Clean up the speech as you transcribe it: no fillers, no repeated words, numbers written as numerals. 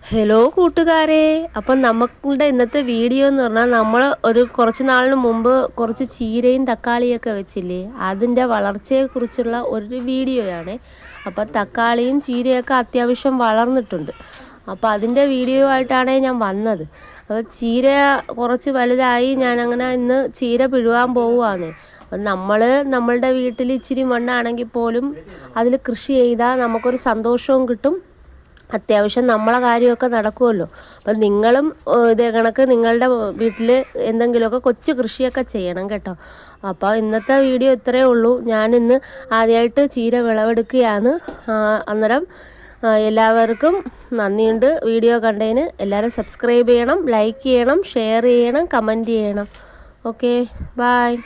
Hello കൂട്ടുകാരെ, അപ്പം നമ്മളുടെ ഇന്നത്തെ വീഡിയോ എന്ന് പറഞ്ഞാൽ നമ്മൾ കുറച്ച് നാളിന് മുമ്പ് കുറച്ച് ചീരയും തക്കാളിയൊക്കെ വെച്ചില്ലേ, അതിൻ്റെ വളർച്ചയെക്കുറിച്ചുള്ള ഒരു വീഡിയോയാണ്. അപ്പം തക്കാളിയും ചീരയൊക്കെ അത്യാവശ്യം വളർന്നിട്ടുണ്ട്. അപ്പോൾ അതിൻ്റെ വീഡിയോ ആയിട്ടാണ് ഞാൻ വന്നത്. അപ്പോൾ ചീര കുറച്ച് വലുതായി, ഞാനങ്ങനെ ഇന്ന് ചീര പിഴുവാൻ പോവുകയാണ്. അപ്പം നമ്മളുടെ വീട്ടിൽ ഇച്ചിരി മണ്ണാണെങ്കിൽ പോലും അതിൽ കൃഷി ചെയ്താൽ നമുക്കൊരു സന്തോഷവും കിട്ടും, അത്യാവശ്യം നമ്മളെ കാര്യമൊക്കെ നടക്കുമല്ലോ. അപ്പം നിങ്ങളും ഇതേ കണക്ക് നിങ്ങളുടെ വീട്ടിൽ എന്തെങ്കിലുമൊക്കെ കൊച്ചു കൃഷിയൊക്കെ ചെയ്യണം കേട്ടോ. അപ്പോൾ ഇന്നത്തെ വീഡിയോ ഇത്രയേ ഉള്ളൂ. ഞാനിന്ന് ആദ്യമായിട്ട് ചീര വിളവെടുക്കുകയാണ്. അന്നേരം എല്ലാവർക്കും നന്ദിയുണ്ട്. വീഡിയോ കണ്ടതിന് എല്ലാവരും സബ്സ്ക്രൈബ് ചെയ്യണം, ലൈക്ക് ചെയ്യണം, ഷെയർ ചെയ്യണം, കമൻറ്റ് ചെയ്യണം. Okay, bye.